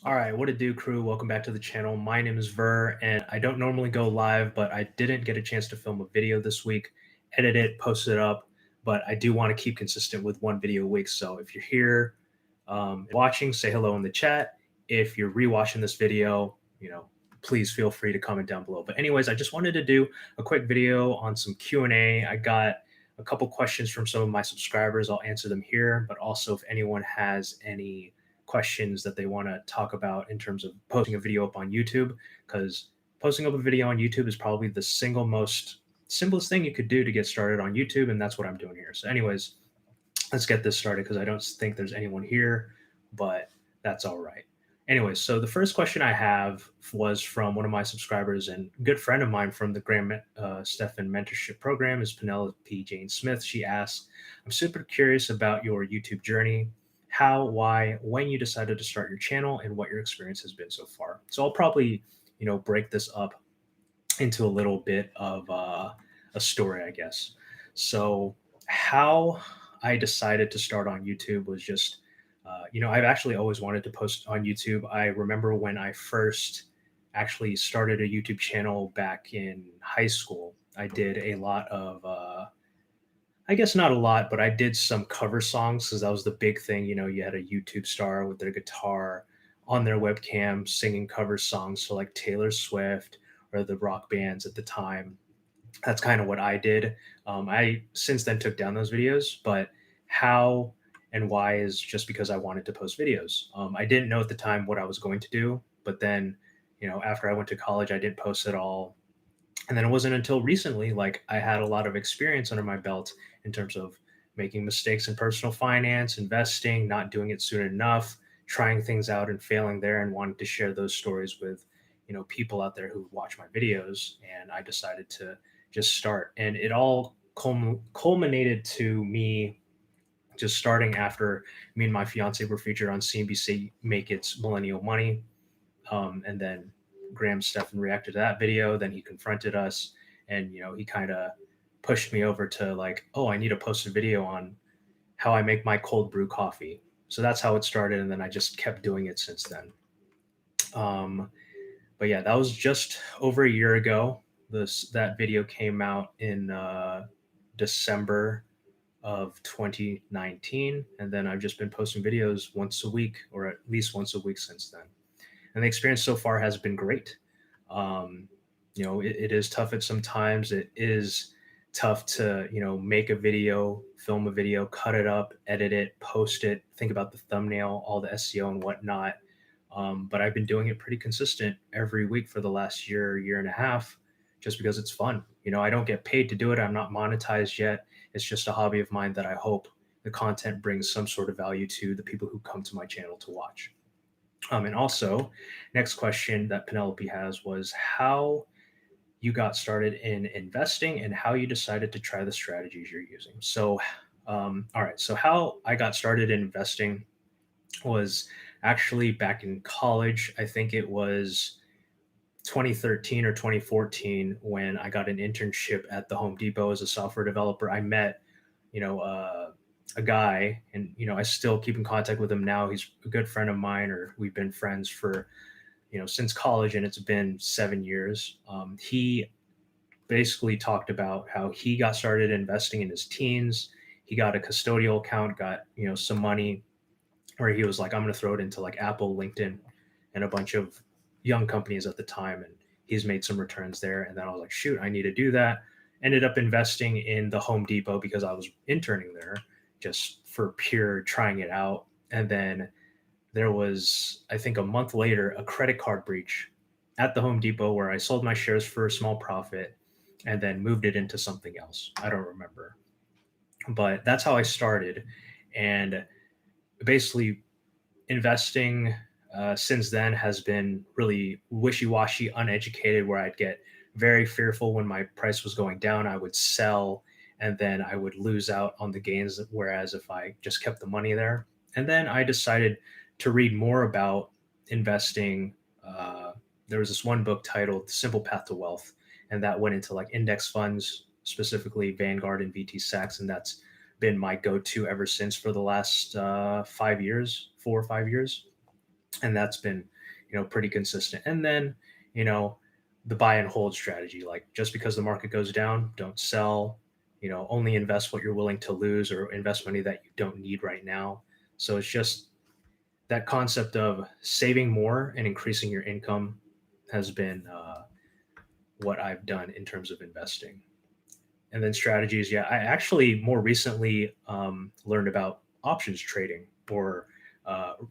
All right, what it do, crew? Welcome back to the channel. My name is Ver, and I don't normally go live, but I didn't get a chance to film a video this week, edit it, post it up. But I do want to keep consistent with one video a week. So if you're here watching, say hello in the chat. If you're rewatching this video, please feel free to comment down below. But anyways, I just wanted to do a quick video on some Q&A. I got a couple questions from some of my subscribers. I'll answer them here, but also if anyone has any questions that they want to talk about in terms of posting a video up on YouTube, because posting up a video on YouTube is probably the single most simplest thing you could do to get started on YouTube, and that's what I'm doing here. So anyways, let's get this started because I don't think there's anyone here, but that's all right. Anyways, so the first question I have was from one of my subscribers and good friend of mine from the Graham Stephan mentorship program is Penelope Jane Smith. She asks, I'm super curious about your YouTube journey, how, why, when you decided to start your channel, and what your experience has been so far. So I'll probably, break this up into a little bit of a story, I guess. So how I decided to start on YouTube was just, I've actually always wanted to post on YouTube. I remember when I first actually started a YouTube channel back in high school, I did a lot of, I guess not a lot, but I did some cover songs because that was the big thing. You had a YouTube star with their guitar on their webcam singing cover songs. So like Taylor Swift or the rock bands at the time. That's kind of what I did. I since then took down those videos, but how and why is just because I wanted to post videos. I didn't know at the time what I was going to do, but then, after I went to college, I didn't post at all. And then it wasn't until recently, like I had a lot of experience under my belt in terms of making mistakes in personal finance, investing, not doing it soon enough, trying things out and failing there, and wanting to share those stories with, people out there who watch my videos. And I decided to just start. And it all culminated to me just starting after me and my fiance were featured on CNBC Make It's Millennial Money. And then Graham Stephan reacted to that video. Then he confronted us, and he kind of pushed me over to like, oh, I need to post a video on how I make my cold brew coffee. So that's how it started, and then I just kept doing it since then. Um, but yeah, that was just over a year ago. That video came out in December of 2019, and then I've just been posting videos once a week, or at least once a week since then. And the experience so far has been great. Um, it is tough at some times. It is tough to, make a video, film a video, cut it up, edit it, post it, think about the thumbnail, all the SEO and whatnot. But I've been doing it pretty consistent every week for the last year and a half, just because it's fun. I don't get paid to do it. I'm not monetized yet. It's just a hobby of mine that I hope the content brings some sort of value to the people who come to my channel to watch. And also, next question that Penelope has was how you got started in investing and how you decided to try the strategies you're using. So, all right. So, how I got started in investing was actually back in college. I think it was 2013 or 2014 when I got an internship at the Home Depot as a software developer. I met, a guy, and I still keep in contact with him now. He's a good friend of mine, or we've been friends for since college, and it's been 7 years. He basically talked about how he got started investing in his teens. He got a custodial account, got some money, where he was like, I'm going to throw it into like Apple, LinkedIn, and a bunch of young companies at the time. And he's made some returns there. And then I was like, shoot, I need to do that. Ended up investing in the Home Depot because I was interning there just for pure trying it out. And then there was, I think a month later, a credit card breach at the Home Depot where I sold my shares for a small profit and then moved it into something else. I don't remember. But that's how I started. And basically, investing since then has been really wishy-washy, uneducated, where I'd get very fearful when my price was going down. I would sell, and then I would lose out on the gains, whereas if I just kept the money there. And then I decided to read more about investing. There was this one book titled Simple Path to Wealth, and that went into like index funds, specifically Vanguard and VT Sachs, and that's been my go-to ever since for the last 5 years, 4 or 5 years. and that's been, pretty consistent. And then, you know, the buy and hold strategy, like just because the market goes down, don't sell. Only invest what you're willing to lose, or invest money that you don't need right now. So it's just that concept of saving more and increasing your income has been what I've done in terms of investing. And then strategies, yeah, I actually more recently learned about options trading, or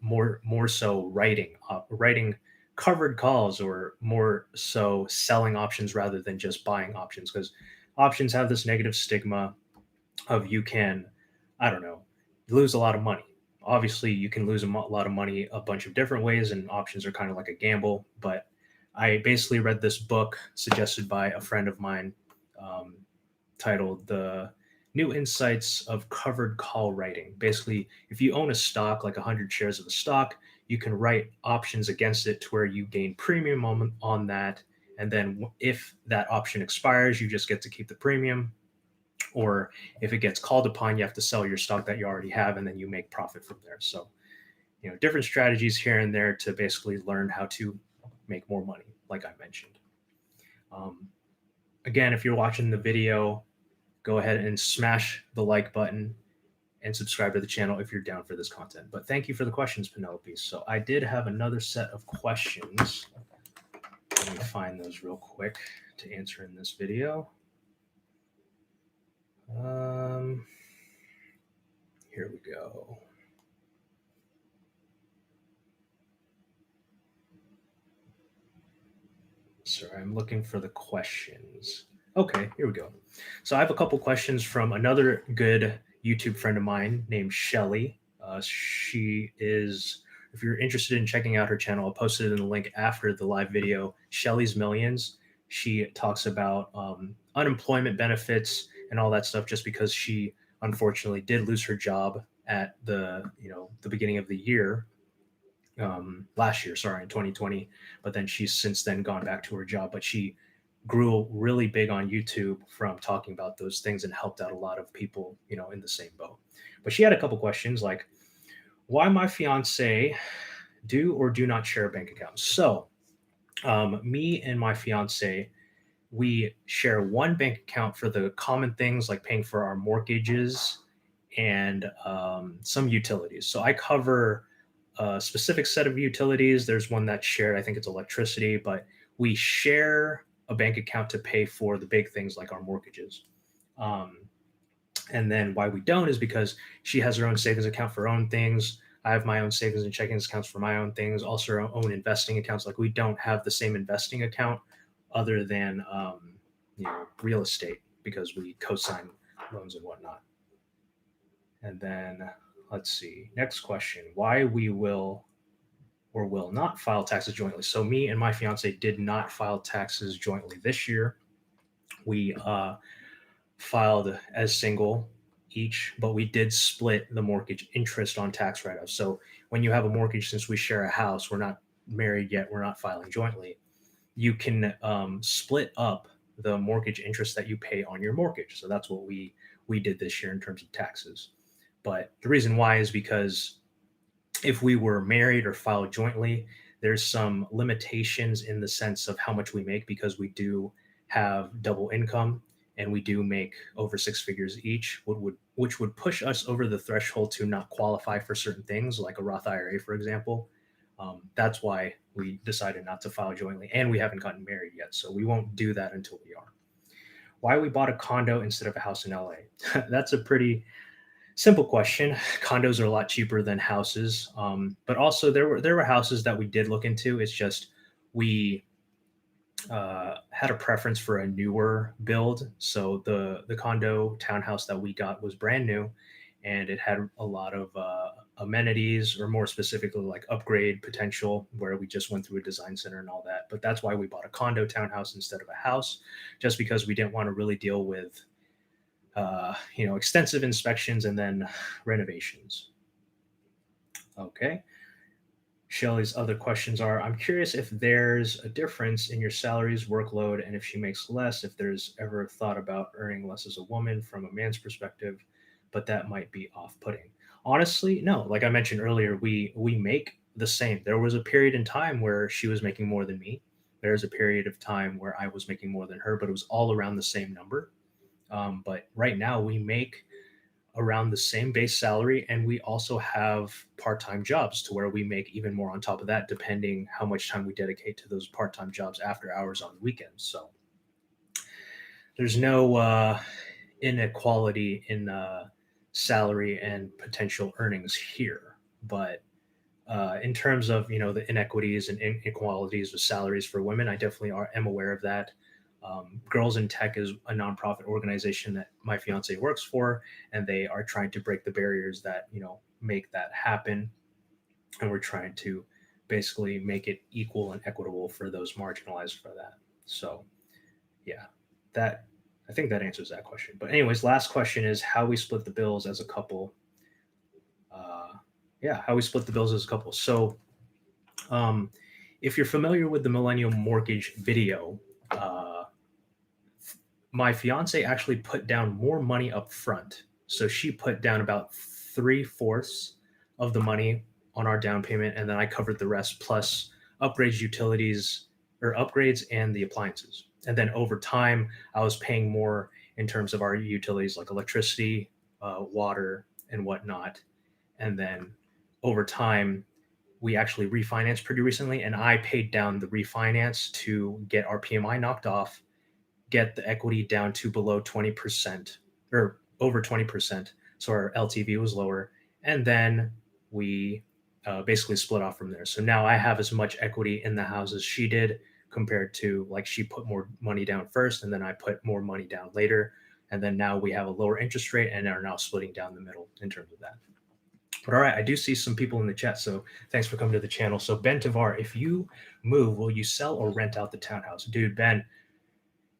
more so writing covered calls, or more so selling options rather than just buying options, because options have this negative stigma of, you can, I don't know, lose a lot of money. Obviously, you can lose lot of money a bunch of different ways, and options are kind of like a gamble. But I basically read this book suggested by a friend of mine, um, titled "The New Insights of Covered Call Writing." Basically, if you own a stock, like 100 shares of a stock, you can write options against it to where you gain premium on that. And then if that option expires, you just get to keep the premium. Or if it gets called upon, you have to sell your stock that you already have, and then you make profit from there. So, different strategies here and there to basically learn how to make more money, like I mentioned. Um, Again, if you're watching the video, go ahead and smash the like button and subscribe to the channel if you're down for this content. But thank you for the questions, Penelope. So I did have another set of questions. Let me find those real quick to answer in this video. Here we go. Sorry, I'm looking for the questions. Okay, here we go. So I have a couple questions from another good YouTube friend of mine named Shelly. She is, if you're interested in checking out her channel, I'll post it in the link after the live video. Shelly's Millions. She talks about unemployment benefits and all that stuff, just because she unfortunately did lose her job at the beginning of the year, last year, sorry, in 2020. But then she's since then gone back to her job. But she grew really big on YouTube from talking about those things, and helped out a lot of people, in the same boat. But she had a couple questions like, why my fiance do or do not share a bank account. So, me and my fiance, we share one bank account for the common things like paying for our mortgages and some utilities. So I cover a specific set of utilities. There's one that's shared, I think it's electricity, but we share a bank account to pay for the big things like our mortgages. Um, and then why we don't is because she has her own savings account for her own things. I have my own savings and checking accounts for my own things, also our own investing accounts. Like, we don't have the same investing account other than real estate, because we co-sign loans and whatnot. And then let's see. Next question: why we will or will not file taxes jointly. So me and my fiance did not file taxes jointly this year. We filed as single each, but we did split the mortgage interest on tax write-offs. So when you have a mortgage, since we share a house, we're not married yet, we're not filing jointly, you can split up the mortgage interest that you pay on your mortgage. So that's what we did this year in terms of taxes. But the reason why is because if we were married or filed jointly, there's some limitations in the sense of how much we make, because we do have double income, and we do make over six figures each, which would push us over the threshold to not qualify for certain things like a Roth IRA, for example. That's why we decided not to file jointly, and we haven't gotten married yet, so we won't do that until we are. Why we bought a condo instead of a house in LA? That's a pretty simple question. Condos are a lot cheaper than houses, but also there were houses that we did look into. It's just we had a preference for a newer build. So the condo townhouse that we got was brand new, and it had a lot of amenities, or more specifically, like upgrade potential, where we just went through a design center and all that. But that's why we bought a condo townhouse instead of a house, just because we didn't want to really deal with extensive inspections and then renovations. Okay. Shelly's other questions are: I'm curious if there's a difference in your salaries, workload, and if she makes less, if there's ever thought about earning less as a woman from a man's perspective, but that might be off putting. Honestly, no. Like I mentioned earlier, we make the same. There was a period in time where she was making more than me. There's a period of time where I was making more than her, but it was all around the same number. But right now we make around the same base salary, and we also have part-time jobs to where we make even more on top of that, depending how much time we dedicate to those part-time jobs after hours on the weekends. So there's no inequality in salary and potential earnings here. But in terms of the inequities and inequalities with salaries for women, I definitely am aware of that. Girls in Tech is a nonprofit organization that my fiance works for, and they are trying to break the barriers that make that happen. And we're trying to basically make it equal and equitable for those marginalized for that. So yeah, that I think that answers that question. But anyways, last question is how we split the bills as a couple. Uh, yeah, how we split the bills as a couple. So um, if you're familiar with the Millennial Mortgage video, my fiance actually put down more money up front. So she put down about 3/4 of the money on our down payment, and then I covered the rest plus upgrades, utilities, or upgrades and the appliances. And then over time, I was paying more in terms of our utilities like electricity, water, and whatnot. And then over time, we actually refinanced pretty recently, and I paid down the refinance to get our PMI knocked off, get the equity down to below 20% or over 20%. So our LTV was lower. And then we basically split off from there. So now I have as much equity in the house as she did, compared to like she put more money down first and then I put more money down later. And then now we have a lower interest rate and are now splitting down the middle in terms of that. But all right, I do see some people in the chat. So thanks for coming to the channel. So Ben Tavar, if you move, will you sell or rent out the townhouse? Dude, Ben,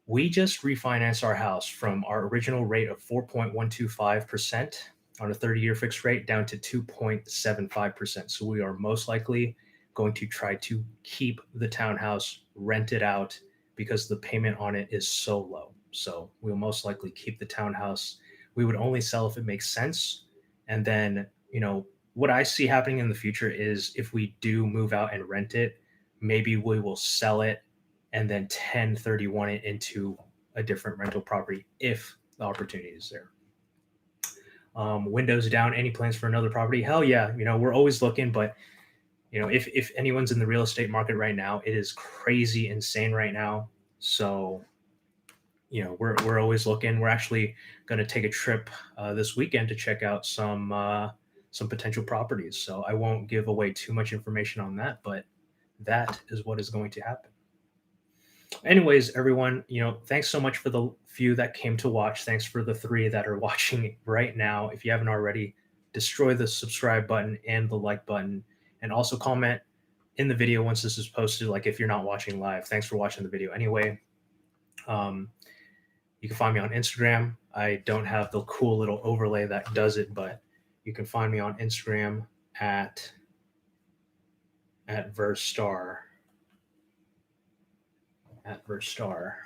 we just refinanced our house from our original rate of 4.125% on a 30-year fixed rate down to 2.75%. So we are most likely going to try to keep the townhouse, rent it out, because the payment on it is so low. So we'll most likely keep the townhouse. We would only sell if it makes sense. And then, what I see happening in the future is if we do move out and rent it, maybe we will sell it and then 1031 it into a different rental property if the opportunity is there. Windows down, any plans for another property? Hell yeah. We're always looking, but if anyone's in the real estate market right now, it is crazy insane right now. So, we're always looking. We're actually going to take a trip this weekend to check out some potential properties. So I won't give away too much information on that, but that is what is going to happen. Anyways, everyone, thanks so much for the few that came to watch. Thanks for the 3 that are watching right now. If you haven't already, destroy the subscribe button and the like button, and also comment in the video once this is posted. Like if you're not watching live, thanks for watching the video anyway. You can find me on Instagram. I don't have the cool little overlay that does it, but you can find me on Instagram at Starr. Starr.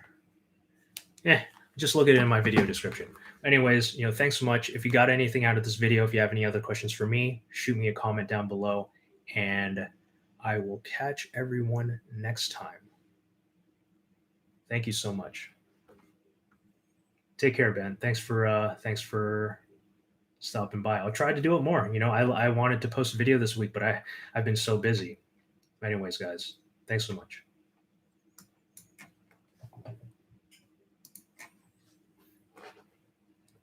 Just look at it in my video description. Anyways, thanks so much. If you got anything out of this video, if you have any other questions for me, shoot me a comment down below, and I will catch everyone next time. Thank you so much. Take care, Ben. Thanks for stopping by. I'll try to do it more. I wanted to post a video this week, but I've been so busy. Anyways, guys, thanks so much.